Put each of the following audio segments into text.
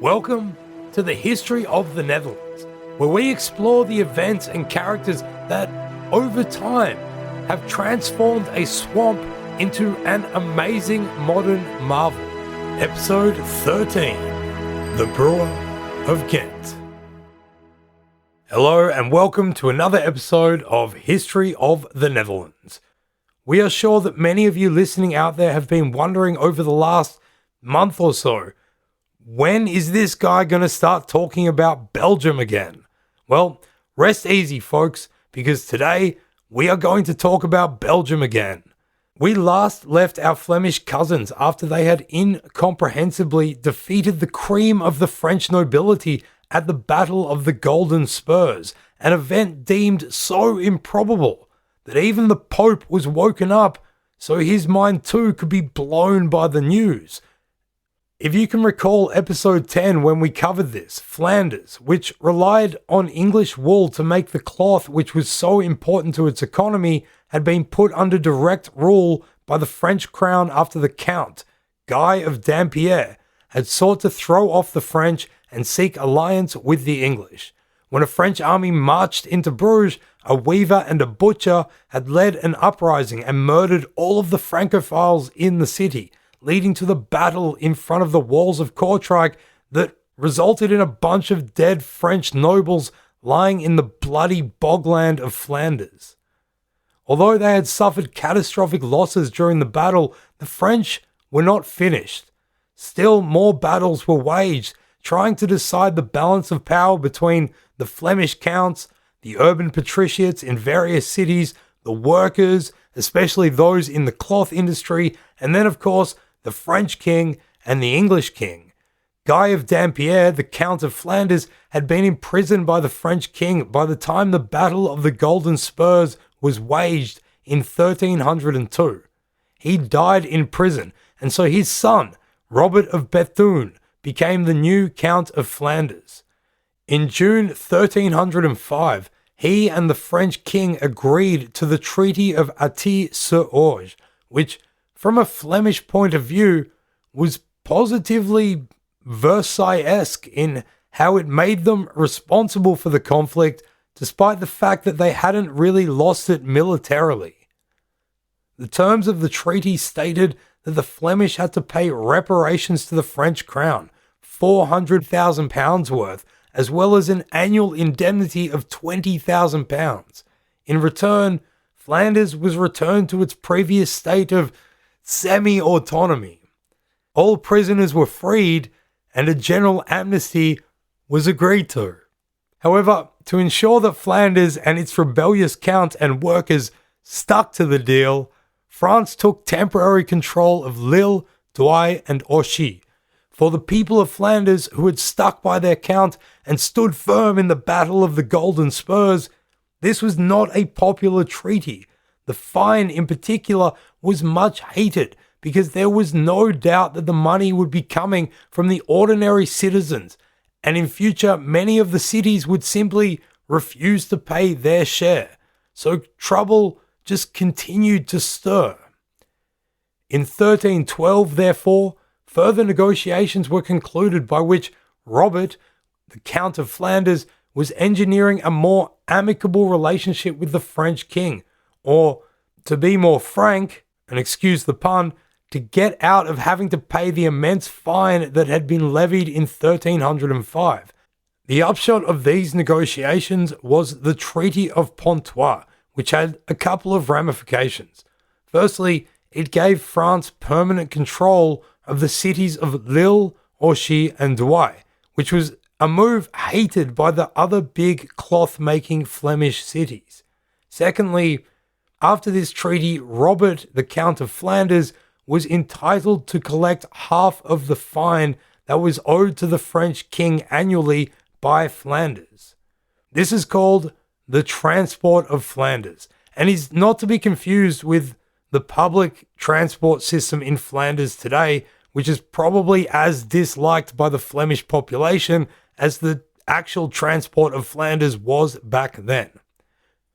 Welcome to the History of the Netherlands, where we explore the events and characters that, over time, have transformed a swamp into an amazing modern marvel. Episode 13, The Brewer of Ghent. Hello and welcome to another episode of History of the Netherlands. We are sure that many of you listening out there have been wondering over the last month or so, when is this guy going to start talking about Belgium again? Well, rest easy, folks, because today we are going to talk about Belgium again. We last left our Flemish cousins after they had incomprehensibly defeated the cream of the French nobility at the Battle of the Golden Spurs, an event deemed so improbable that even the Pope was woken up so his mind too could be blown by the news. If you can recall episode 10 when we covered this, Flanders, which relied on English wool to make the cloth which was so important to its economy, had been put under direct rule by the French crown after the Count, Guy of Dampierre, had sought to throw off the French and seek alliance with the English. When a French army marched into Bruges, a weaver and a butcher had led an uprising and murdered all of the Francophiles in the city, leading to the battle in front of the walls of Kortrijk that resulted in a bunch of dead French nobles lying in the bloody bogland of Flanders. Although they had suffered catastrophic losses during the battle, the French were not finished. Still more battles were waged, trying to decide the balance of power between the Flemish counts, the urban patriciates in various cities, the workers, especially those in the cloth industry, and then of course the French king and the English king. Guy of Dampierre, the Count of Flanders, had been imprisoned by the French king by the time the Battle of the Golden Spurs was waged in 1302. He died in prison, and so his son, Robert of Bethune, became the new Count of Flanders. In June 1305, he and the French king agreed to the Treaty of Athis-sur-Orge, which, from a Flemish point of view, was positively Versailles-esque in how it made them responsible for the conflict, despite the fact that they hadn't really lost it militarily. The terms of the treaty stated that the Flemish had to pay reparations to the French crown, £400,000 worth, as well as an annual indemnity of £20,000. In return, Flanders was returned to its previous state of semi-autonomy. All prisoners were freed and a general amnesty was agreed to. However, to ensure that Flanders and its rebellious count and workers stuck to the deal, France took temporary control of Lille, Douai and Auchy. For the people of Flanders who had stuck by their count and stood firm in the Battle of the Golden Spurs, this was not a popular treaty. The fine in particular was much hated because there was no doubt that the money would be coming from the ordinary citizens, and in future many of the cities would simply refuse to pay their share. So trouble just continued to stir. In 1312, therefore, further negotiations were concluded by which Robert, the Count of Flanders, was engineering a more amicable relationship with the French king, or, to be more frank, and excuse the pun, to get out of having to pay the immense fine that had been levied in 1305. The upshot of these negotiations was the Treaty of Pontoise, which had a couple of ramifications. Firstly, it gave France permanent control of the cities of Lille, Auchy and Douai, which was a move hated by the other big cloth-making Flemish cities. Secondly, after this treaty, Robert, the Count of Flanders, was entitled to collect half of the fine that was owed to the French king annually by Flanders. This is called the Transport of Flanders, and is not to be confused with the public transport system in Flanders today, which is probably as disliked by the Flemish population as the actual transport of Flanders was back then.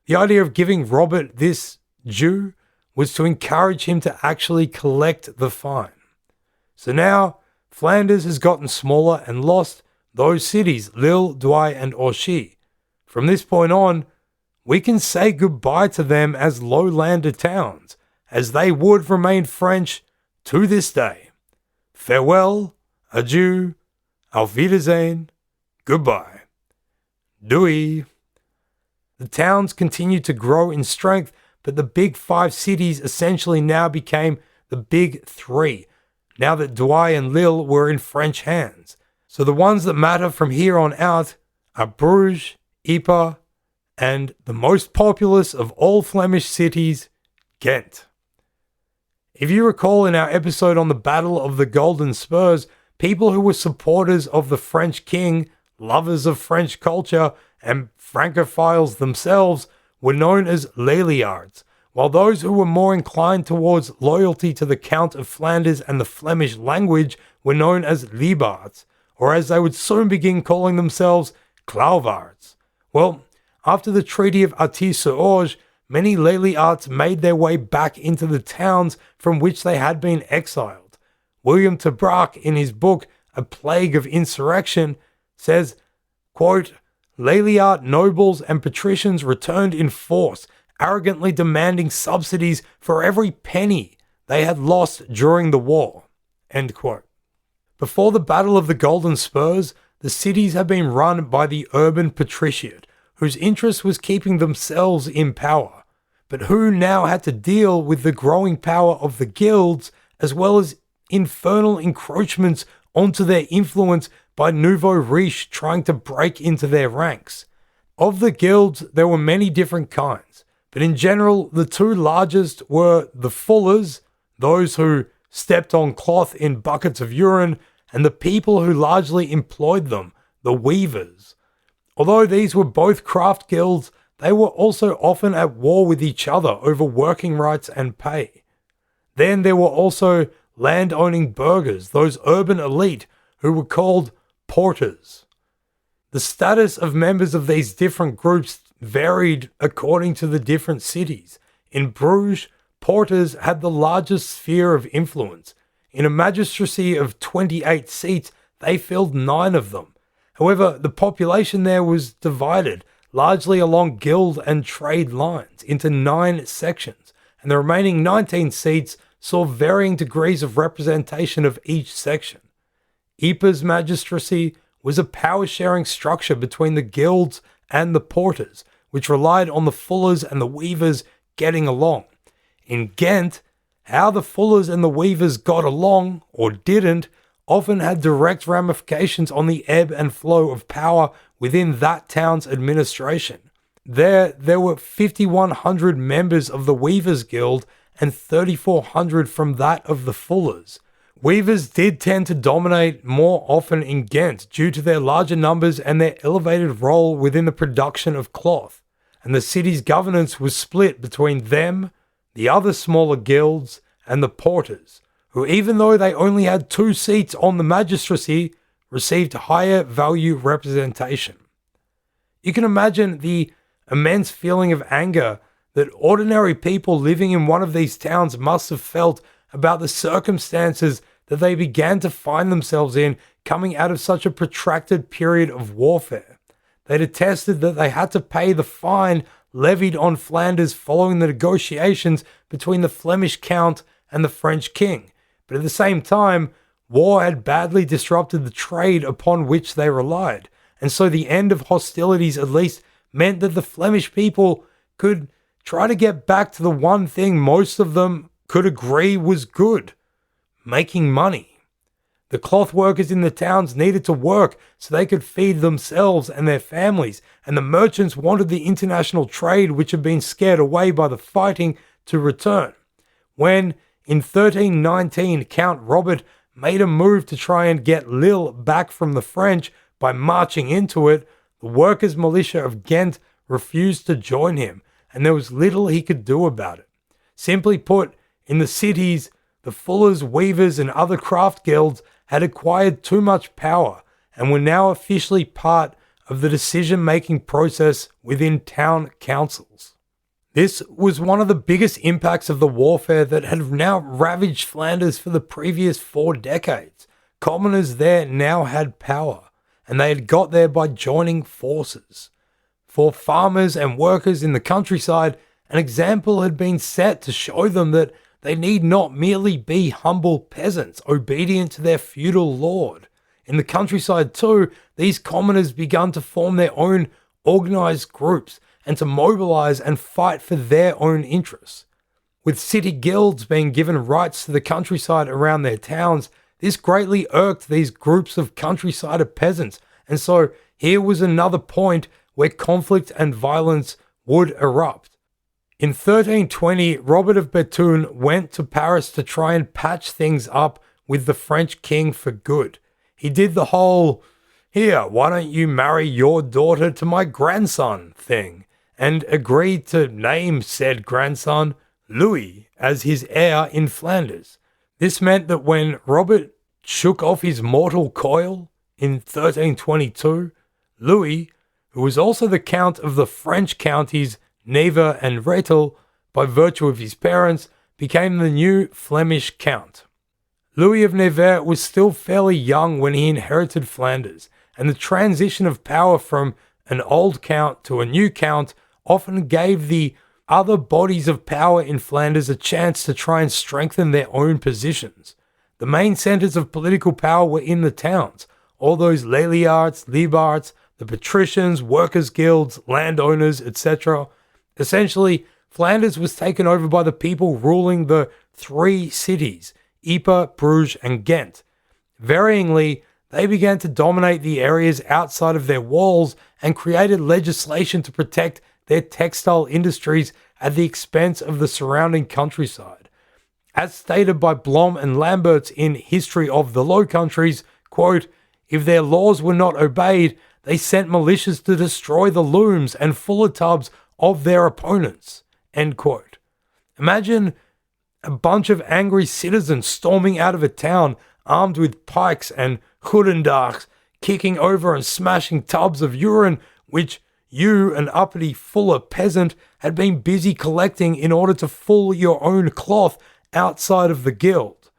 The idea of giving Robert this due was to encourage him to actually collect the fine. So now Flanders has gotten smaller and lost those cities, Lille, Douai, and Auchy. From this point on, we can say goodbye to them as lowlander towns, as they would remain French to this day. Farewell, adieu, auf Wiedersehen, goodbye. Doei. The towns continued to grow in strength, but the big 5 cities essentially now became the big 3, now that Douai and Lille were in French hands. So the ones that matter from here on out are Bruges, Ypres, and the most populous of all Flemish cities, Ghent. If you recall in our episode on the Battle of the Golden Spurs, people who were supporters of the French king, lovers of French culture, and Francophiles themselves were known as Leliards, while those who were more inclined towards loyalty to the Count of Flanders and the Flemish language were known as Liebards, or as they would soon begin calling themselves, Klauwaards. Well, after the Treaty of Artis-sur-Orge, many Leliards made their way back into the towns from which they had been exiled. William de Braque, in his book A Plague of Insurrection, says, quote, Leliard nobles and patricians returned in force, arrogantly demanding subsidies for every penny they had lost during the war. End quote. Before the Battle of the Golden Spurs, the cities had been run by the urban patriciate, whose interest was keeping themselves in power, but who now had to deal with the growing power of the guilds, as well as infernal encroachments onto their influence by nouveau riche trying to break into their ranks. Of the guilds, there were many different kinds, but in general, the 2 largest were the fullers, those who stepped on cloth in buckets of urine, and the people who largely employed them, the weavers. Although these were both craft guilds, they were also often at war with each other over working rights and pay. Then there were also land-owning burghers, those urban elite who were called porters. The status of members of these different groups varied according to the different cities. In Bruges, porters had the largest sphere of influence. In a magistracy of 28 seats, they filled 9 of them. However, the population there was divided, largely along guild and trade lines, into 9 sections, and the remaining 19 seats saw varying degrees of representation of each section. Ypres' magistracy was a power-sharing structure between the guilds and the porters, which relied on the fullers and the weavers getting along. In Ghent, how the fullers and the weavers got along, or didn't, often had direct ramifications on the ebb and flow of power within that town's administration. There were 5,100 members of the Weavers Guild and 3,400 from that of the Fullers. Weavers did tend to dominate more often in Ghent due to their larger numbers and their elevated role within the production of cloth, and the city's governance was split between them, the other smaller guilds, and the porters, who, even though they only had 2 seats on the magistracy, received higher value representation. You can imagine the immense feeling of anger that ordinary people living in one of these towns must have felt about the circumstances that they began to find themselves in coming out of such a protracted period of warfare. They'd attested that they had to pay the fine levied on Flanders following the negotiations between the Flemish Count and the French King, but at the same time, war had badly disrupted the trade upon which they relied, and so the end of hostilities at least meant that the Flemish people could try to get back to the one thing most of them could agree was good: making money. The cloth workers in the towns needed to work so they could feed themselves and their families, and the merchants wanted the international trade, which had been scared away by the fighting, to return. When, in 1319, Count Robert made a move to try and get Lille back from the French by marching into it, the workers' militia of Ghent refused to join him, and there was little he could do about it. Simply put, in the cities, the fullers, weavers, and other craft guilds had acquired too much power and were now officially part of the decision-making process within town councils. This was one of the biggest impacts of the warfare that had now ravaged Flanders for the previous 4 decades, commoners there now had power, and they had got there by joining forces. For farmers and workers in the countryside, an example had been set to show them that they need not merely be humble peasants obedient to their feudal lord. In the countryside too, these commoners began to form their own organized groups and to mobilize and fight for their own interests. With city guilds being given rights to the countryside around their towns, this greatly irked these groups of countryside peasants, and so here was another point where conflict and violence would erupt. In 1320, Robert of Bethune went to Paris to try and patch things up with the French king for good. He did the whole, "Here, why don't you marry your daughter to my grandson" thing, and agreed to name said grandson Louis as his heir in Flanders. This meant that when Robert shook off his mortal coil in 1322, Louis, who was also the count of the French counties Nevers and Rethel by virtue of his parents, became the new Flemish count. Louis of Nevers was still fairly young when he inherited Flanders, and the transition of power from an old count to a new count often gave the other bodies of power in Flanders a chance to try and strengthen their own positions. The main centres of political power were in the towns, all those Leliards, Liebards, the patricians, workers' guilds, landowners, etc. Essentially, Flanders was taken over by the people ruling the three cities, Ypres, Bruges, and Ghent. Varyingly, they began to dominate the areas outside of their walls and created legislation to protect their textile industries at the expense of the surrounding countryside. As stated by Blom and Lamberts in History of the Low Countries, quote, "If their laws were not obeyed, they sent militias to destroy the looms and fuller tubs of their opponents." End quote. Imagine a bunch of angry citizens storming out of a town armed with pikes and goedendags, kicking over and smashing tubs of urine which you, an uppity fuller peasant, had been busy collecting in order to full your own cloth outside of the guild.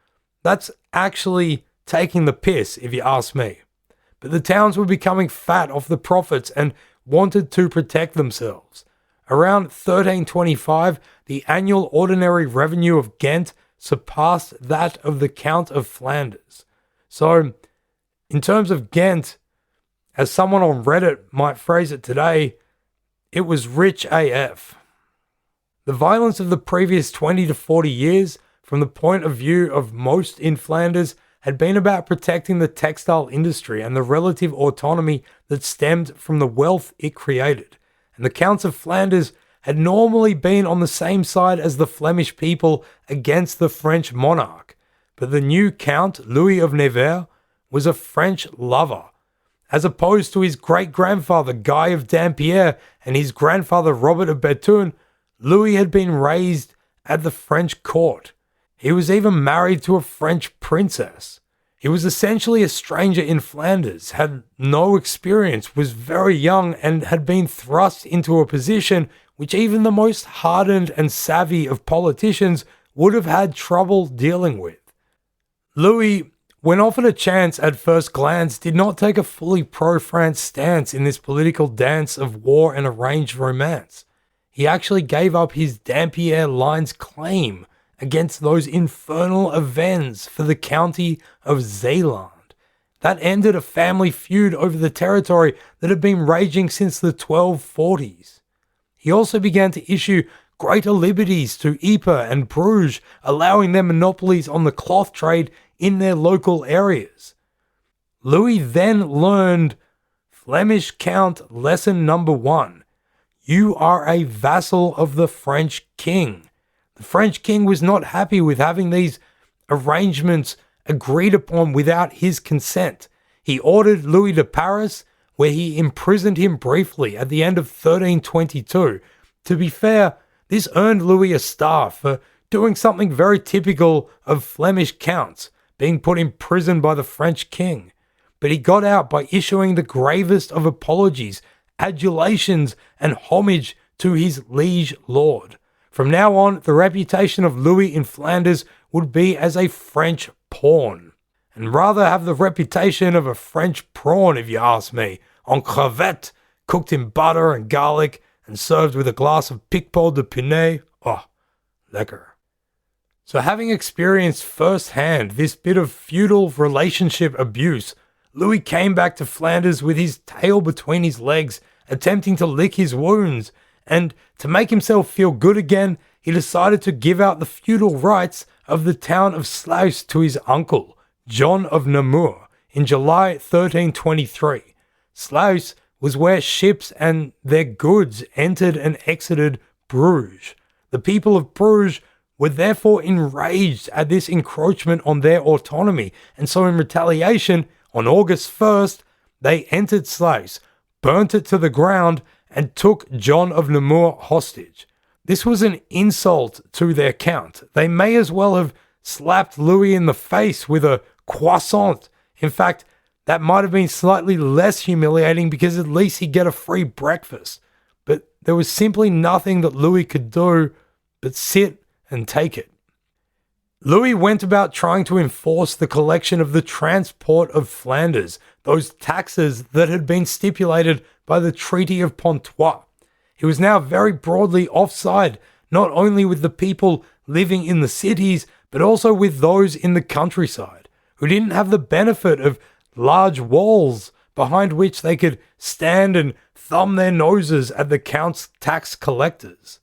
That's actually taking the piss, if you ask me. But the towns were becoming fat off the profits and wanted to protect themselves. Around 1325, the annual ordinary revenue of Ghent surpassed that of the Count of Flanders. So, in terms of Ghent, as someone on Reddit might phrase it today, it was rich AF. The violence of the previous 20 to 40 years, from the point of view of most in Flanders, had been about protecting the textile industry and the relative autonomy that stemmed from the wealth it created. And the Counts of Flanders had normally been on the same side as the Flemish people against the French monarch. But the new Count, Louis of Nevers, was a French lover. As opposed to his great-grandfather Guy of Dampierre and his grandfather Robert of Bethune, Louis had been raised at the French court. He was even married to a French princess. He was essentially a stranger in Flanders, had no experience, was very young, and had been thrust into a position which even the most hardened and savvy of politicians would have had trouble dealing with. Louis, when offered a chance at first glance, did not take a fully pro-France stance in this political dance of war and arranged romance. He actually gave up his Dampierre Lines claim against those infernal Avens for the county of Zeeland. That ended a family feud over the territory that had been raging since the 1240s. He also began to issue greater liberties to Ypres and Bruges, allowing them monopolies on the cloth trade in their local areas. Louis then learned Flemish Count lesson number 1. You are a vassal of the French king. The French king was not happy with having these arrangements agreed upon without his consent. He ordered Louis to Paris, where he imprisoned him briefly at the end of 1322. To be fair, this earned Louis a star for doing something very typical of Flemish counts, being put in prison by the French king. But he got out by issuing the gravest of apologies, adulations, and homage to his liege lord. From now on, the reputation of Louis in Flanders would be as a French pawn. and rather have the reputation of a French prawn if you ask me, en crevette, cooked in butter and garlic and served with a glass of Picpoul de Pinet. Oh, lekker. So having experienced firsthand this bit of feudal relationship abuse, Louis came back to Flanders with his tail between his legs, attempting to lick his wounds, and to make himself feel good again, he decided to give out the feudal rights of the town of Sluis to his uncle, John of Namur, in July 1323. Sluis was where ships and their goods entered and exited Bruges. The people of Bruges were therefore enraged at this encroachment on their autonomy, and so in retaliation, on August 1st, they entered Sluis, burnt it to the ground, and took John of Namur hostage. This was an insult to their count. They may as well have slapped Louis in the face with a croissant. In fact, that might have been slightly less humiliating because at least he'd get a free breakfast. But there was simply nothing that Louis could do but sit and take it. Louis went about trying to enforce the collection of the transport of Flanders, those taxes that had been stipulated by the Treaty of Pontoise. He was now very broadly offside, not only with the people living in the cities, but also with those in the countryside, who didn't have the benefit of large walls behind which they could stand and thumb their noses at the Count's tax collectors.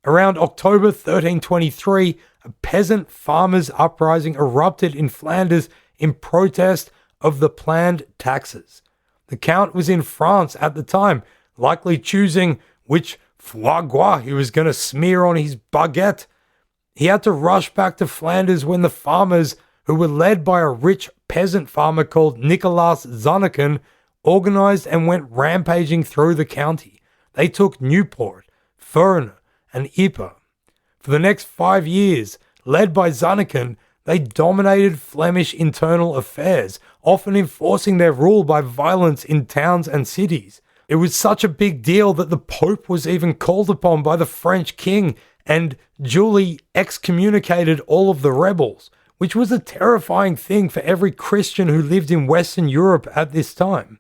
Around October 1323, a peasant farmers' uprising erupted in Flanders in protest of the planned taxes. The Count was in France at the time, likely choosing which foie gras he was going to smear on his baguette. He had to rush back to Flanders when the farmers, who were led by a rich peasant farmer called Nicolas Zanneken, organized and went rampaging through the county. They took Newport, Furnes, and Ypres. For the next 5 years, led by Zanneken, they dominated Flemish internal affairs, often enforcing their rule by violence in towns and cities. It was such a big deal that the Pope was even called upon by the French king and duly excommunicated all of the rebels, which was a terrifying thing for every Christian who lived in Western Europe at this time.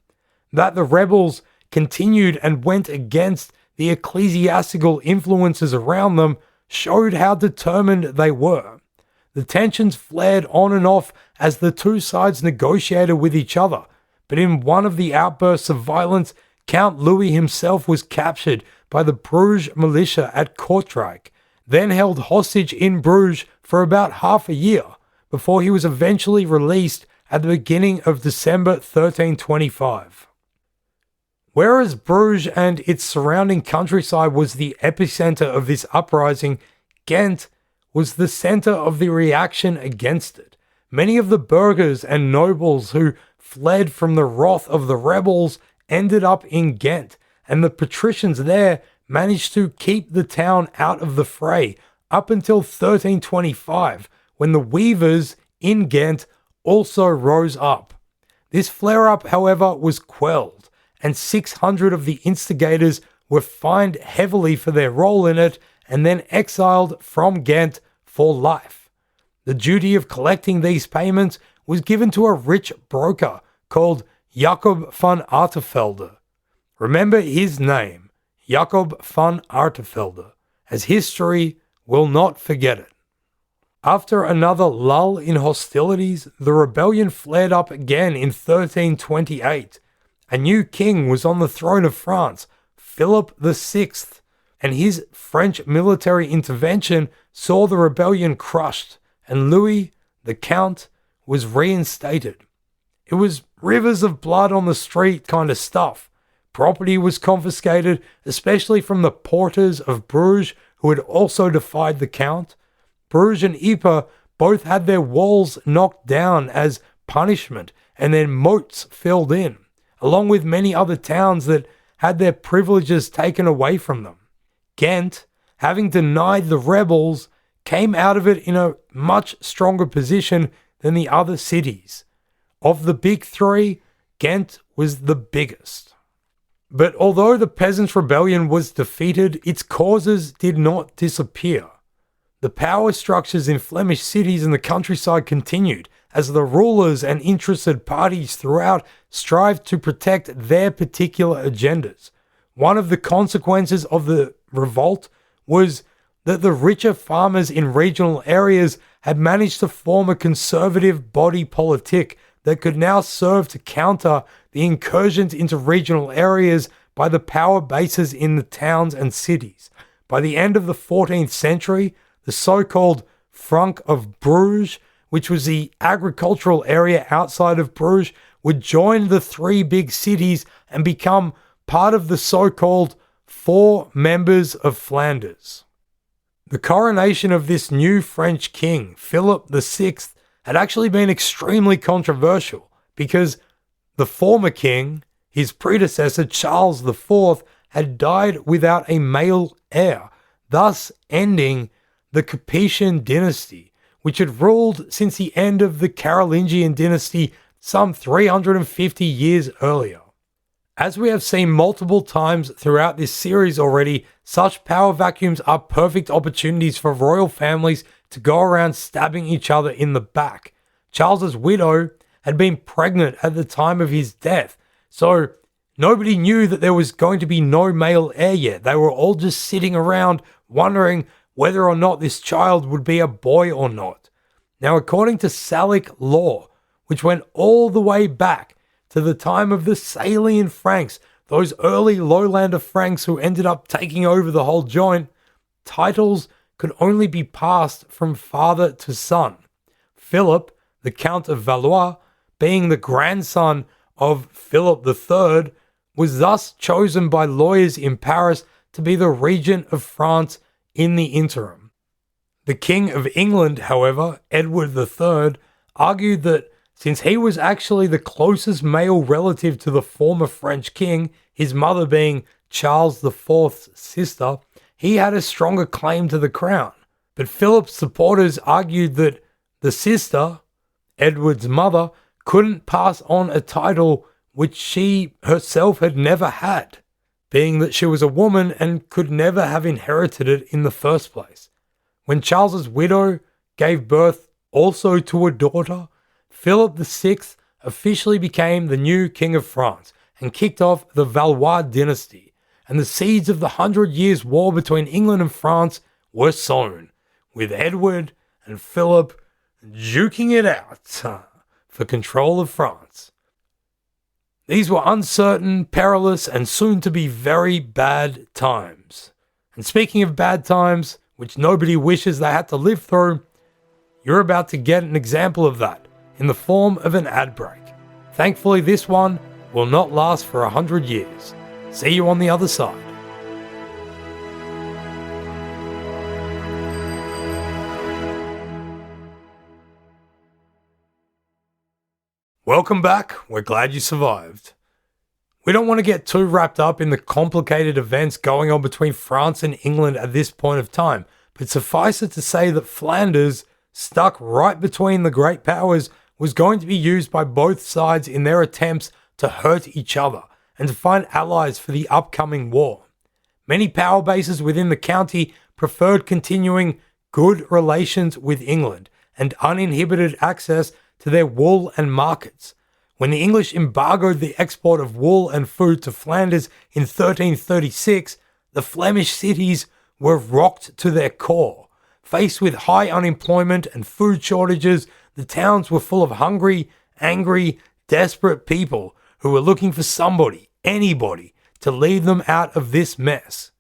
That the rebels continued and went against the ecclesiastical influences around them showed how determined they were. The tensions flared on and off as the two sides negotiated with each other, but in one of the outbursts of violence, Count Louis himself was captured by the Bruges militia at Kortrijk, then held hostage in Bruges for about half a year, before he was eventually released at the beginning of December 1325. Whereas Bruges and its surrounding countryside was the epicenter of this uprising, Ghent was the center of the reaction against it. Many of the burghers and nobles who fled from the wrath of the rebels ended up in Ghent, and the patricians there managed to keep the town out of the fray up until 1325, when the weavers in Ghent also rose up. This flare-up, however, was quelled, and 600 of the instigators were fined heavily for their role in it and then exiled from Ghent for life. The duty of collecting these payments was given to a rich broker called Jacob van Artevelde. Remember his name, Jacob van Artevelde, as history will not forget it. After another lull in hostilities, the rebellion flared up again in 1328. A new king was on the throne of France, Philip VI, and his French military intervention saw the rebellion crushed, and Louis, the Count, was reinstated. It was rivers of blood on the street kind of stuff. Property was confiscated, especially from the porters of Bruges, who had also defied the Count. Bruges and Ypres both had their walls knocked down as punishment and their moats filled in, along with many other towns that had their privileges taken away from them. Ghent, having denied the rebels, came out of it in a much stronger position than the other cities. Of the big three, Ghent was the biggest. But although the Peasants' Rebellion was defeated, its causes did not disappear. The power structures in Flemish cities and the countryside continued. as the rulers and interested parties throughout strived to protect their particular agendas. One of the consequences of the revolt was that the richer farmers in regional areas had managed to form a conservative body politic that could now serve to counter the incursions into regional areas by the power bases in the towns and cities. By the end of the 14th century, the so-called Franc of Bruges, which was the agricultural area outside of Bruges, would join the three big cities and become part of the so-called Four Members of Flanders. The coronation of this new French king, Philip VI, had actually been extremely controversial because the former king, his predecessor Charles IV, had died without a male heir, thus ending the Capetian dynasty, which had ruled since the end of the Carolingian dynasty some 350 years earlier. As we have seen multiple times throughout this series already, such power vacuums are perfect opportunities for royal families to go around stabbing each other in the back. Charles's widow had been pregnant at the time of his death, so nobody knew that there was going to be no male heir yet. They were all just sitting around wondering whether or not this child would be a boy or not. Now, according to Salic law, which went all the way back to the time of the Salian Franks, those early lowlander Franks who ended up taking over the whole joint, titles could only be passed from father to son. Philip, the Count of Valois, being the grandson of Philip III, was thus chosen by lawyers in Paris to be the regent of France in the interim. The King of England, however, Edward III, argued that since he was actually the closest male relative to the former French king, his mother being Charles IV's sister, he had a stronger claim to the crown. But Philip's supporters argued that the sister, Edward's mother, couldn't pass on a title which she herself had never had, being that she was a woman and could never have inherited it in the first place. When Charles's widow gave birth also to a daughter, Philip VI officially became the new King of France and kicked off the Valois dynasty, and the seeds of the 100 Years' War between England and France were sown, with Edward and Philip duking it out for control of France. These were uncertain, perilous, and soon to be very bad times. And speaking of bad times, which nobody wishes they had to live through, you're about to get an example of that in the form of an ad break. Thankfully, this one will not last for 100 years. See you on the other side. Welcome back. We're glad you survived. We don't want to get too wrapped up in the complicated events going on between France and England at this point of time, but suffice it to say that Flanders, stuck right between the great powers, was going to be used by both sides in their attempts to hurt each other and to find allies for the upcoming war. Many power bases within the county preferred continuing good relations with England and uninhibited access to their wool and markets. When the English embargoed the export of wool and food to Flanders in 1336, the Flemish cities were rocked to their core. Faced with high unemployment and food shortages, the towns were full of hungry, angry, desperate people who were looking for somebody, anybody, to lead them out of this mess.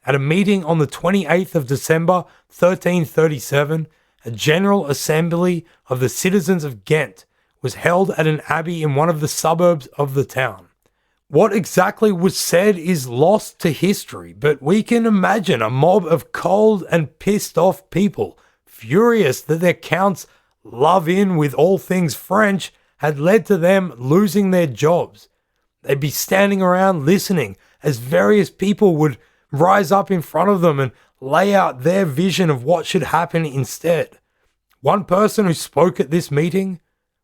At a meeting on the 28th of December 1337, a general assembly of the citizens of Ghent was held at an abbey in one of the suburbs of the town. What exactly was said is lost to history, but we can imagine a mob of cold and pissed off people, furious that their counts love in with all things French had led to them losing their jobs. They'd be standing around listening as various people would rise up in front of them and lay out their vision of what should happen instead. One person who spoke at this meeting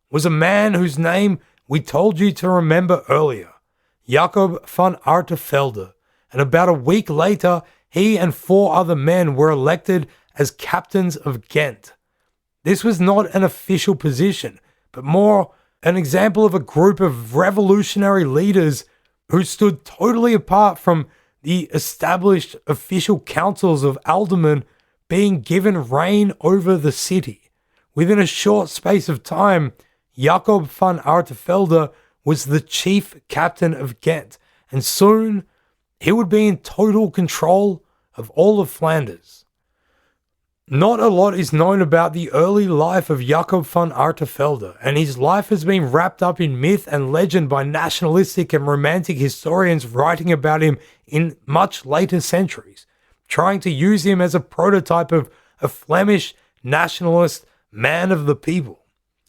was a man whose name we told you to remember earlier, Jacob van Artevelde, and about a week later, he and 4 other men were elected as captains of Ghent. This was not an official position, but more an example of a group of revolutionary leaders who stood totally apart from the established official councils of aldermen being given reign over the city. Within a short space of time, Jacob van Artevelde was the chief captain of Ghent, and soon he would be in total control of all of Flanders. Not a lot is known about the early life of Jacob van Artevelde, and his life has been wrapped up in myth and legend by nationalistic and romantic historians writing about him in much later centuries, trying to use him as a prototype of a Flemish nationalist man of the people.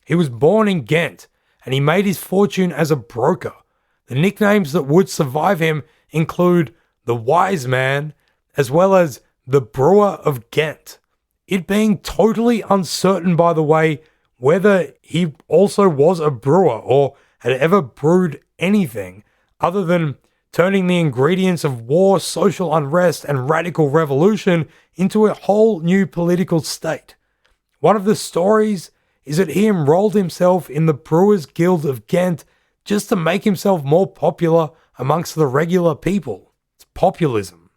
He was born in Ghent, and he made his fortune as a broker. The nicknames that would survive him include the Wise Man, as well as the Brewer of Ghent. It being totally uncertain, by the way, whether he also was a brewer or had ever brewed anything other than turning the ingredients of war, social unrest, and radical revolution into a whole new political state. One of the stories is that he enrolled himself in the Brewers Guild of Ghent just to make himself more popular amongst the regular people. It's populism.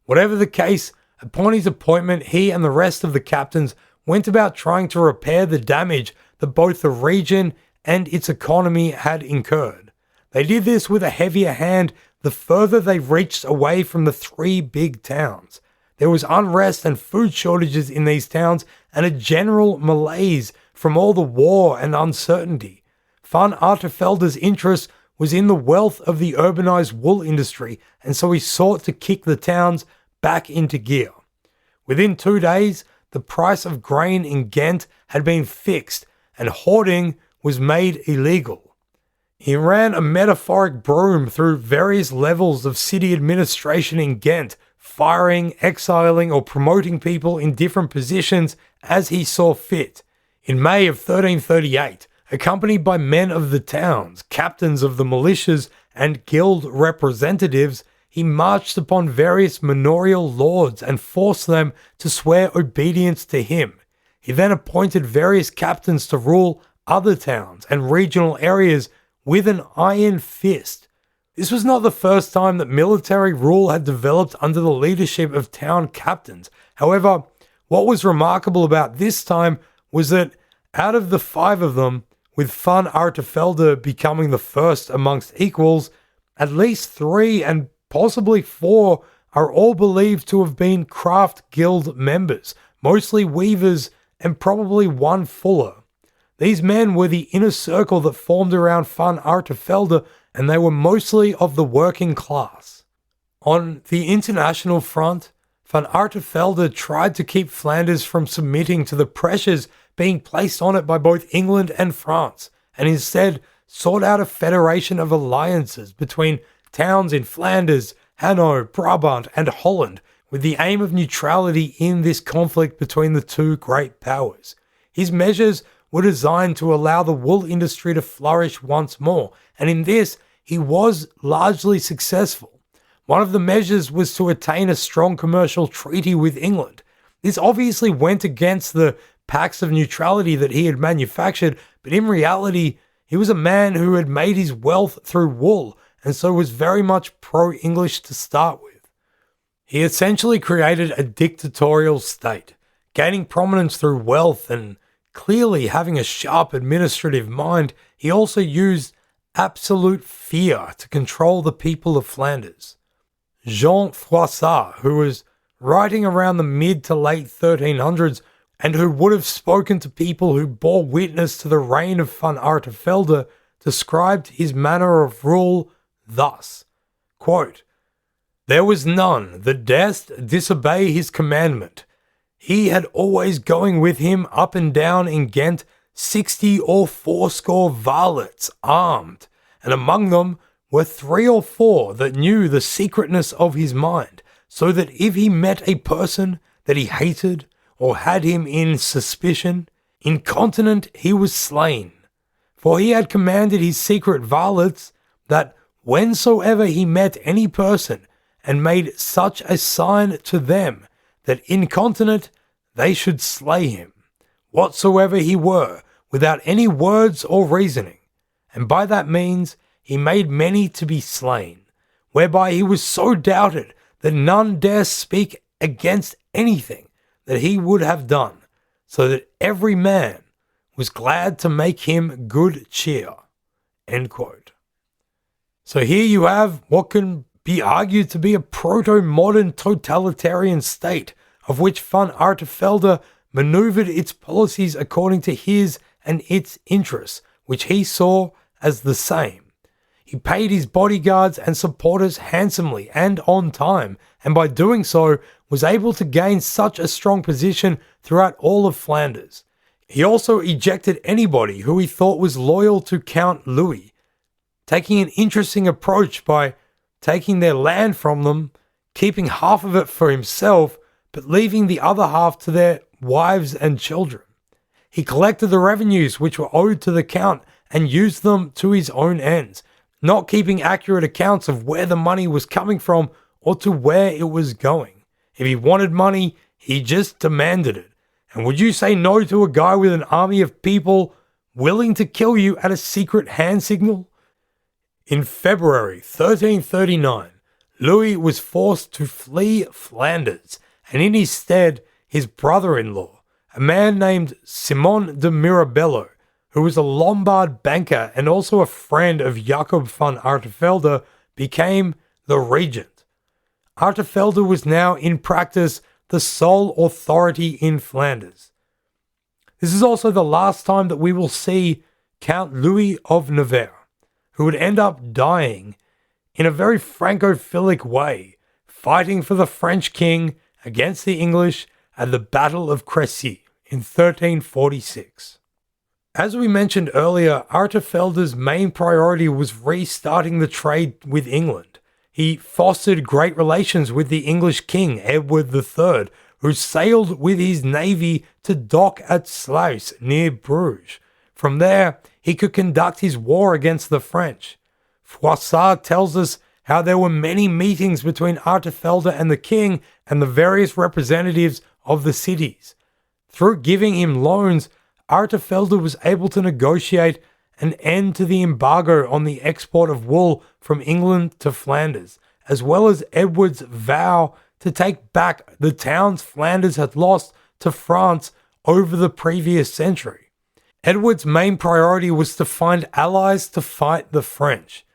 Whatever the case, upon his appointment, he and the rest of the captains went about trying to repair the damage that both the region and its economy had incurred. They did this with a heavier hand the further they reached away from the three big towns. There was unrest and food shortages in these towns and a general malaise from all the war and uncertainty. Van Artevelde's interest was in the wealth of the urbanized wool industry, and so he sought to kick the towns back into gear. Within 2 days, the price of grain in Ghent had been fixed and hoarding was made illegal. He ran a metaphoric broom through various levels of city administration in Ghent, firing, exiling, or promoting people in different positions as he saw fit. In May of 1338, accompanied by men of the towns, captains of the militias, and guild representatives, he marched upon various manorial lords and forced them to swear obedience to him. He then appointed various captains to rule other towns and regional areas with an iron fist. This was not the first time that military rule had developed under the leadership of town captains. However, what was remarkable about this time was that out of the 5 of them, with Van Artevelde becoming the first amongst equals, at least 3 and possibly 4 are all believed to have been craft guild members, mostly weavers and probably one fuller. These men were the inner circle that formed around Van Artevelde, and they were mostly of the working class. On the international front, Van Artevelde tried to keep Flanders from submitting to the pressures being placed on it by both England and France, and instead sought out a federation of alliances between towns in Flanders, Hainaut, Brabant, and Holland, with the aim of neutrality in this conflict between the two great powers. His measures were designed to allow the wool industry to flourish once more, and in this, he was largely successful. One of the measures was to attain a strong commercial treaty with England. This obviously went against the pacts of neutrality that he had manufactured, but in reality, he was a man who had made his wealth through wool, and so was very much pro-English to start with. He essentially created a dictatorial state, gaining prominence through wealth and clearly having a sharp administrative mind. He also used absolute fear to control the people of Flanders. Jean Froissart, who was writing around the mid to late 1300s and who would have spoken to people who bore witness to the reign of Van Artevelde, described his manner of rule thus, quote, "There was none that durst disobey his commandment. He had always going with him up and down in Ghent 60 or 80 varlets armed, and among them were 3 or 4 that knew the secretness of his mind, so that if he met a person that he hated or had him in suspicion, incontinent he was slain. For he had commanded his secret varlets that whensoever he met any person and made such a sign to them that incontinent they should slay him, whatsoever he were, without any words or reasoning, and by that means he made many to be slain, whereby he was so doubted that none dare speak against anything that he would have done, so that every man was glad to make him good cheer." End quote. So here you have what can be argued to be a proto-modern totalitarian state, of which Van Artevelde maneuvered its policies according to his and its interests, which he saw as the same. He paid his bodyguards and supporters handsomely and on time, and by doing so was able to gain such a strong position throughout all of Flanders. He also ejected anybody who he thought was loyal to Count Louis, taking an interesting approach by taking their land from them, keeping half of it for himself, but leaving the other half to their wives and children. He collected the revenues which were owed to the Count and used them to his own ends, not keeping accurate accounts of where the money was coming from or to where it was going. If he wanted money, he just demanded it. And would you say no to a guy with an army of people willing to kill you at a secret hand signal? In February 1339, Louis was forced to flee Flanders, and in his stead, his brother-in-law, a man named Simon de Mirabello, who was a Lombard banker and also a friend of Jacob van Artevelde, became the regent. Artevelde was now in practice the sole authority in Flanders. This is also the last time that we will see Count Louis of Nevers, who would end up dying in a very Francophilic way, fighting for the French king against the English at the Battle of Crécy in 1346. As we mentioned earlier, Artevelde's main priority was restarting the trade with England. He fostered great relations with the English king, Edward III, who sailed with his navy to dock at Sluis near Bruges. From there, he could conduct his war against the French. Froissart tells us how there were many meetings between Artevelde and the king and the various representatives of the cities. Through giving him loans, Artevelde was able to negotiate an end to the embargo on the export of wool from England to Flanders, as well as Edward's vow to take back the towns Flanders had lost to France over the previous century. Edward's main priority was to find allies to fight the French.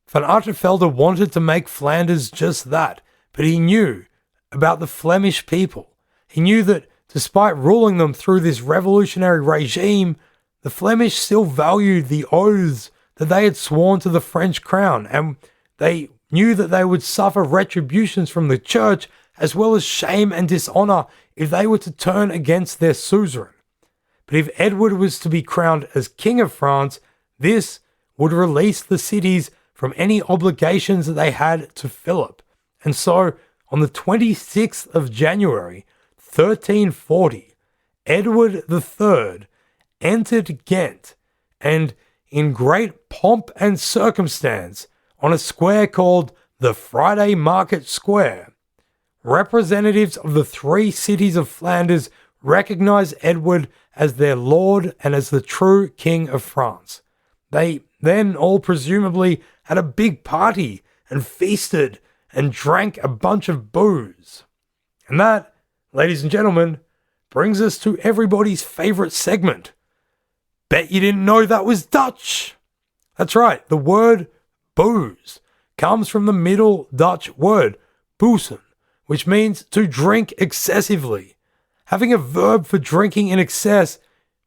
Van Artevelde wanted to make Flanders just that, but he knew about the Flemish people. He knew that despite ruling them through this revolutionary regime, the Flemish still valued the oaths that they had sworn to the French crown, and they knew that they would suffer retributions from the church as well as shame and dishonor if they were to turn against their suzerain. But if Edward was to be crowned as King of France, this would release the cities from any obligations that they had to Philip. And so, on the 26th of January, 1340, Edward III entered Ghent, and in great pomp and circumstance, on a square called the Friday Market Square, representatives of the three cities of Flanders recognized Edward as their lord and as the true king of France. They then all presumably had a big party and feasted and drank a bunch of booze. And that, ladies and gentlemen, brings us to everybody's favorite segment. Bet you didn't know that was Dutch. That's right, the word booze comes from the Middle Dutch word boosen, which means to drink excessively. Having a verb for drinking in excess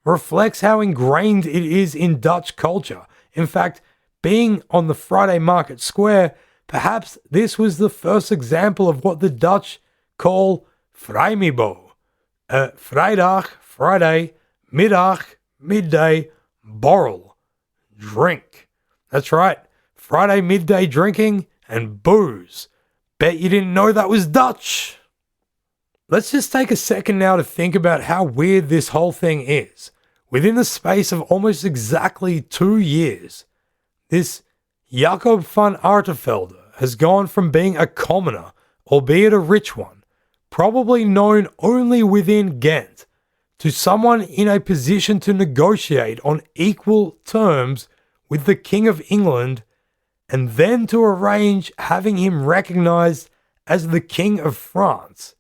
reflects how ingrained it is in Dutch culture. In fact, being on the Friday Market Square, perhaps this was the first example of what the Dutch call vrijmibo. Vrijdag, Friday, middag, midday, borrel, drink. That's right, Friday midday drinking and booze. Bet you didn't know that was Dutch. Let's just take a second now to think about how weird this whole thing is. Within the space of almost exactly 2 years, this Jacob van Artevelde has gone from being a commoner, albeit a rich one, probably known only within Ghent, to someone in a position to negotiate on equal terms with the King of England, and then to arrange having him recognized as the King of France.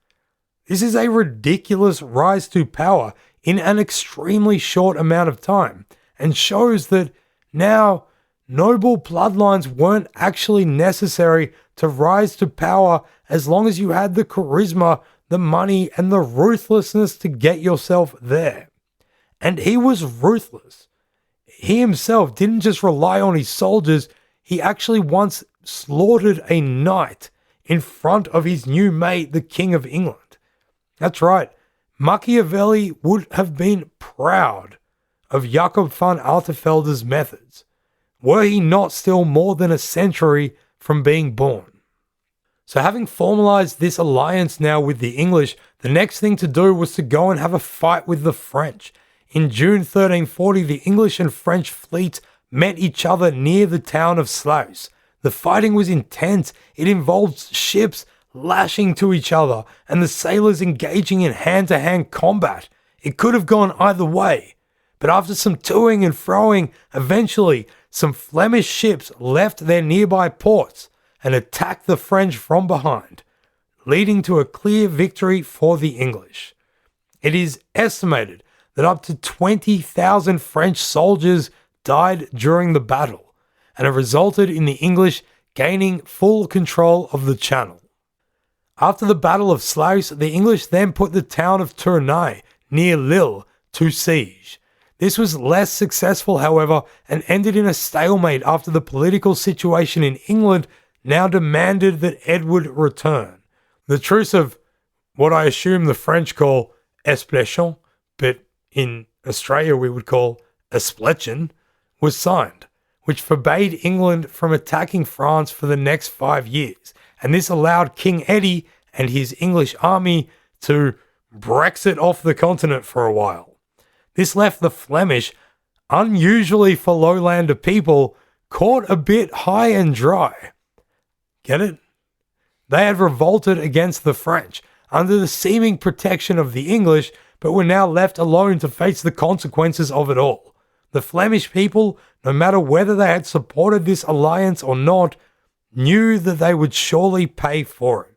This is a ridiculous rise to power in an extremely short amount of time, and shows that now noble bloodlines weren't actually necessary to rise to power as long as you had the charisma, the money, and the ruthlessness to get yourself there. And he was ruthless. He himself didn't just rely on his soldiers, he actually once slaughtered a knight in front of his new mate, the King of England. That's right, Machiavelli would have been proud of Jacob van Artevelde's methods, were he not still more than a century from being born. So having formalized this alliance now with the English, the next thing to do was to go and have a fight with the French. In June 1340, the English and French fleets met each other near the town of Sluis. The fighting was intense. It involved ships lashing to each other and the sailors engaging in hand-to-hand combat. It could have gone either way. But after some toing and froing, eventually some Flemish ships left their nearby ports and attacked the French from behind, leading to a clear victory for the English. It is estimated that up to 20,000 French soldiers died during the battle, and it resulted in the English gaining full control of the Channel. After the Battle of Sluis, the English then put the town of Tournai, near Lille, to siege. This was less successful, however, and ended in a stalemate after the political situation in England now demanded that Edward return. The truce of what I assume the French call Espléchon, but in Australia we would call Espletchen, was signed, which forbade England from attacking France for the next 5 years, and this allowed King Eddie and his English army to Brexit off the continent for a while. This left the Flemish, unusually for lowlander people, caught a bit high and dry. Get it? They had revolted against the French under the seeming protection of the English, but were now left alone to face the consequences of it all. The Flemish people, no matter whether they had supported this alliance or not, knew that they would surely pay for it.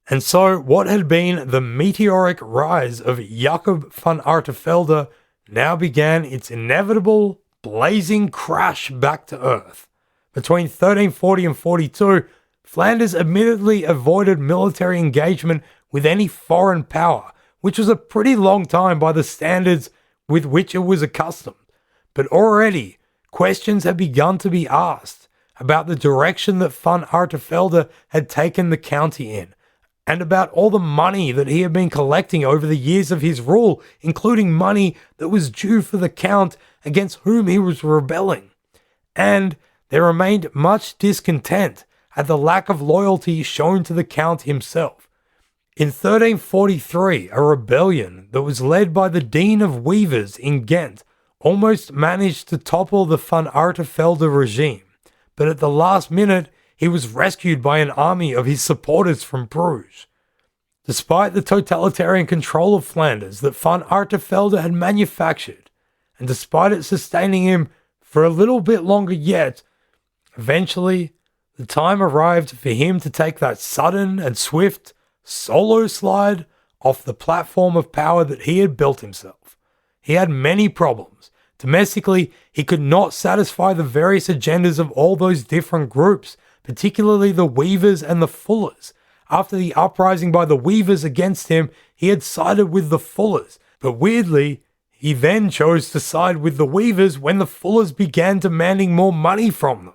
And so what had been the meteoric rise of Jacob van Artevelde now began its inevitable, blazing crash back to earth. Between 1340 and 42, Flanders admittedly avoided military engagement with any foreign power, which was a pretty long time by the standards with which it was accustomed. But already, questions had begun to be asked about the direction that Van Artevelde had taken the county in, and about all the money that he had been collecting over the years of his rule, including money that was due for the Count against whom he was rebelling. And there remained much discontent at the lack of loyalty shown to the Count himself. In 1343, a rebellion that was led by the Dean of Weavers in Ghent almost managed to topple the Van Artevelde regime, but at the last minute, he was rescued by an army of his supporters from Bruges. Despite the totalitarian control of Flanders that Van Artevelde had manufactured, and despite it sustaining him for a little bit longer yet, eventually the time arrived for him to take that sudden and swift solo slide off the platform of power that he had built himself. He had many problems. Domestically, he could not satisfy the various agendas of all those different groups, particularly the Weavers and the Fullers. After the uprising by the Weavers against him, he had sided with the Fullers, but weirdly, he then chose to side with the Weavers when the Fullers began demanding more money from them.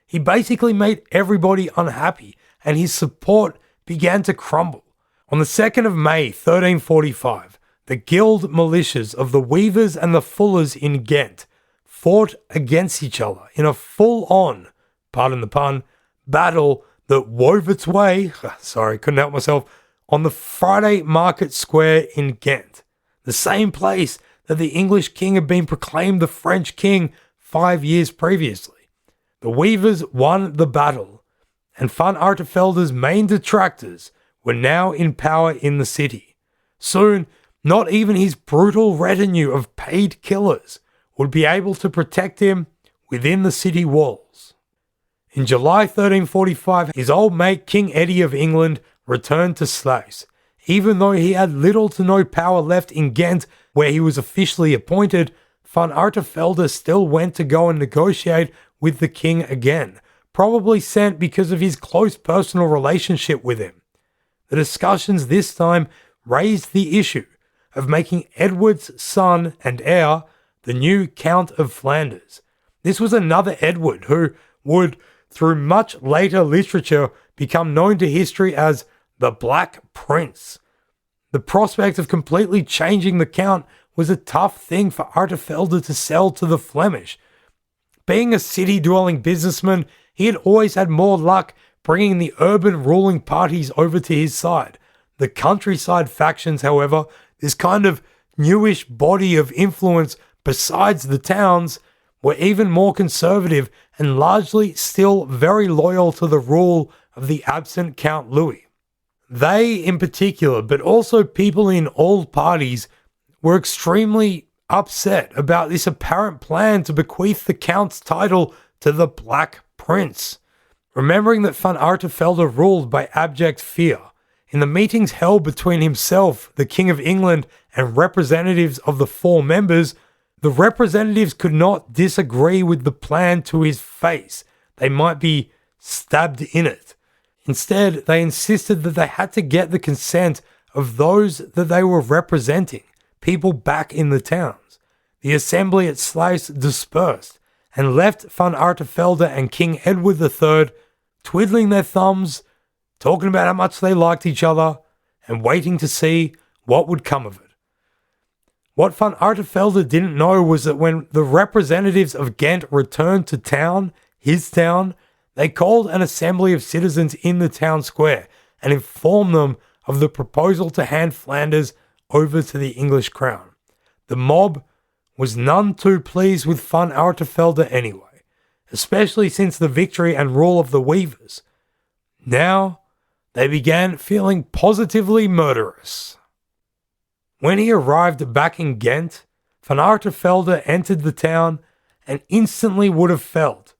He basically made everybody unhappy, and his support began to crumble. On the 2nd of May, 1345, the guild militias of the Weavers and the Fullers in Ghent fought against each other in a full-on, pardon the pun, battle that wove its way, couldn't help myself, on the Friday Market Square in Ghent, the same place that the English king had been proclaimed the French king 5 years previously. The Weavers won the battle, and Van Artevelde's main detractors were now in power in the city. Soon, Not even his brutal retinue of paid killers would be able to protect him within the city walls. In July 1345, his old mate King Eddie of England returned to Sluis. Even though he had little to no power left in Ghent, where he was officially appointed, Van Artevelde still went to go and negotiate with the king again, probably sent because of his close personal relationship with him. The discussions this time raised the issue of making Edward's son and heir the new Count of Flanders. This was another Edward who would, through much later literature, become known to history as the Black Prince. The prospect of completely changing the Count was a tough thing for Artevelde to sell to the Flemish. Being a city-dwelling businessman, he had always had more luck bringing the urban ruling parties over to his side. The countryside factions, however, this kind of newish body of influence besides the towns, were even more conservative and largely still very loyal to the rule of the absent Count Louis. They in particular, but also people in all parties, were extremely upset about this apparent plan to bequeath the Count's title to the Black Prince. Remembering that Van Artevelde ruled by abject fear, in the meetings held between himself, the King of England, and representatives of the four members, the representatives could not disagree with the plan to his face. They might be stabbed in it. Instead, they insisted that they had to get the consent of those that they were representing, people back in the towns. The assembly at Sluis dispersed and left Van Artevelde and King Edward III twiddling their thumbs, talking about how much they liked each other, and waiting to see what would come of it. What Van Artevelde didn't know was that when the representatives of Ghent returned to town, his town, they called an assembly of citizens in the town square and informed them of the proposal to hand Flanders over to the English crown. The mob was none too pleased with Van Artevelde anyway, especially since the victory and rule of the Weavers. Now, they began feeling positively murderous. When he arrived back in Ghent, Van Artevelde entered the town and instantly would have felt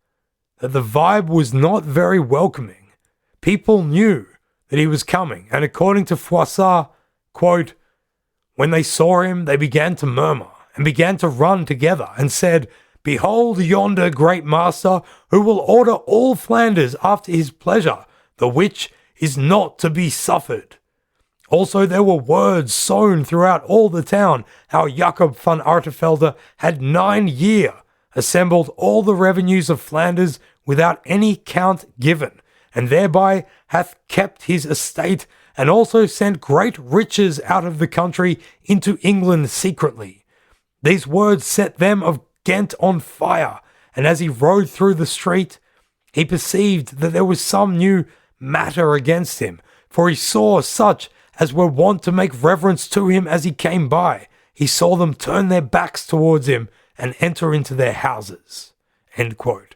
that the vibe was not very welcoming. People knew that he was coming, and according to Froissart, quote, "When they saw him, they began to murmur and began to run together and said, 'Behold yonder great master who will order all Flanders after his pleasure, the which is not to be suffered.' Also there were words sown throughout all the town, how Jacob van Artevelde had 9 years assembled all the revenues of Flanders without any count given, and thereby hath kept his estate, and also sent great riches out of the country into England secretly. These words set them of Ghent on fire, and as he rode through the street, he perceived that there was some new matter against him, for he saw such as were wont to make reverence to him as he came by. He saw them turn their backs towards him and enter into their houses." End quote.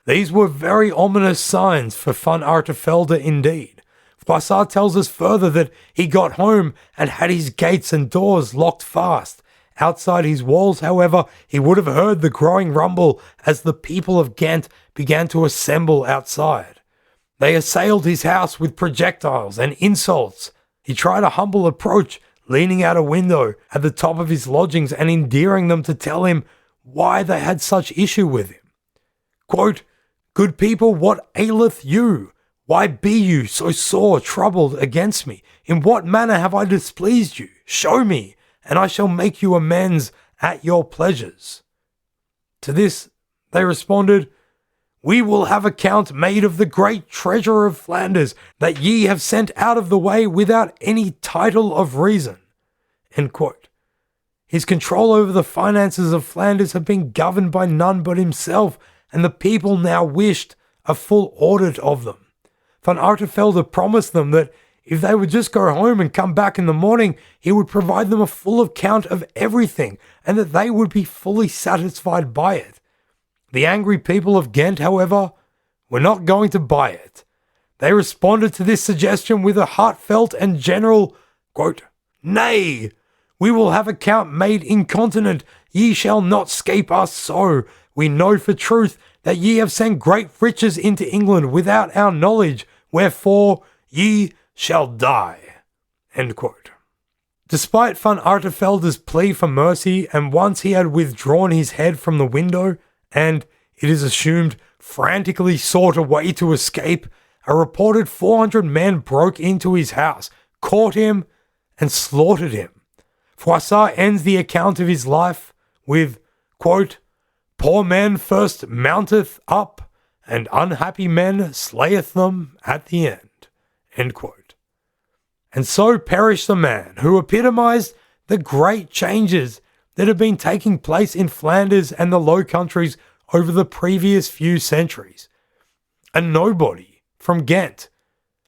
These were very ominous signs for Van Artevelde indeed. Froissart tells us further that he got home and had his gates and doors locked fast. Outside his walls, however, he would have heard the growing rumble as the people of Ghent began to assemble outside. They assailed his house with projectiles and insults. He tried a humble approach, leaning out a window at the top of his lodgings and endearing them to tell him why they had such issue with him. Quote, "Good people, what aileth you? Why be you so sore troubled against me? In what manner have I displeased you? Show me, and I shall make you amends at your pleasures." To this they responded, "We will have account made of the great treasure of Flanders that ye have sent out of the way without any title of reason." End quote. His control over the finances of Flanders had been governed by none but himself, and the people now wished a full audit of them. Van Artevelde promised them that if they would just go home and come back in the morning, he would provide them a full account of everything, and that they would be fully satisfied by it. The angry people of Ghent, however, were not going to buy it. They responded to this suggestion with a heartfelt and general, quote, "Nay, We will have account made incontinent. Ye shall not scape us so. We know for truth that ye have sent great riches into England without our knowledge, wherefore ye shall die." End quote. Despite Van Artevelde's plea for mercy, and once he had withdrawn his head from the window, and, it is assumed, frantically sought a way to escape, a reported 400 men broke into his house, caught him, and slaughtered him. Froissart ends the account of his life with, quote, "Poor men first mounteth up, and unhappy men slayeth them at the end." End quote. And so perished the man who epitomized the great changes that have been taking place in Flanders and the Low Countries over the previous few centuries. A nobody from Ghent,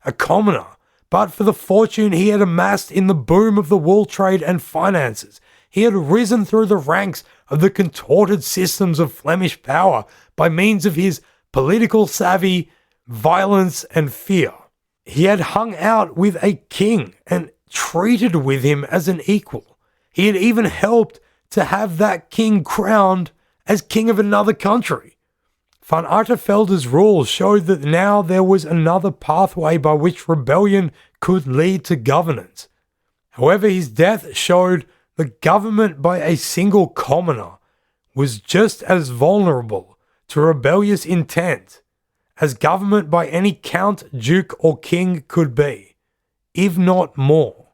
a commoner, but for the fortune he had amassed in the boom of the wool trade and finances, he had risen through the ranks of the contorted systems of Flemish power by means of his political savvy, violence, and fear. He had hung out with a king and treated with him as an equal. He had even helped to have that king crowned as king of another country. Van Artevelde's rule showed that now there was another pathway by which rebellion could lead to governance. However, his death showed that government by a single commoner was just as vulnerable to rebellious intent as government by any count, duke, or king could be, if not more.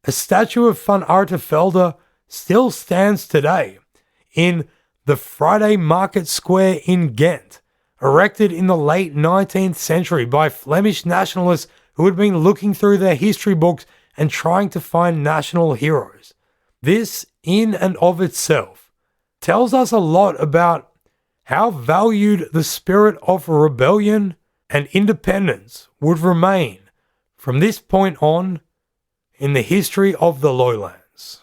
A statue of Van Artevelde still stands today in the Friday Market Square in Ghent, erected in the late 19th century by Flemish nationalists who had been looking through their history books and trying to find national heroes. This, in and of itself, tells us a lot about how valued the spirit of rebellion and independence would remain from this point on in the history of the lowlands.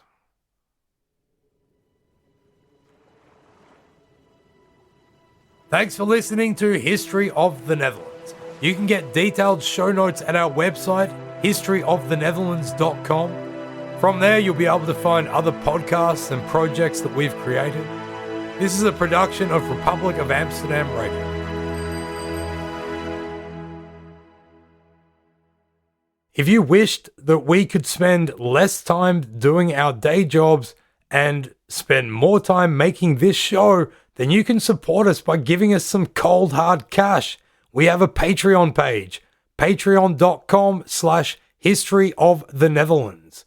Thanks for listening to History of the Netherlands. You can get detailed show notes at our website, historyofthenetherlands.com. From there, you'll be able to find other podcasts and projects that we've created. This is a production of Republic of Amsterdam Radio. If you wished that we could spend less time doing our day jobs and spend more time making this show, then you can support us by giving us some cold hard cash. We have a Patreon page, patreon.com/historyofthenetherlands.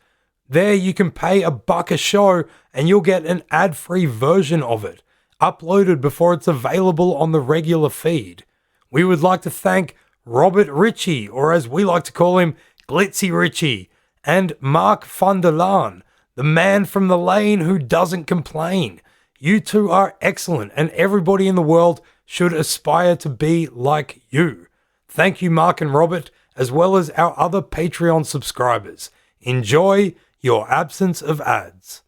There you can pay $1 a show and you'll get an ad-free version of it, uploaded before it's available on the regular feed. We would like to thank Robert Ritchie, or as we like to call him, Glitzy Ritchie, and Mark van der Laan, the man from the lane who doesn't complain. You two are excellent, and everybody in the world should aspire to be like you. Thank you, Mark and Robert, as well as our other Patreon subscribers. Enjoy your absence of ads.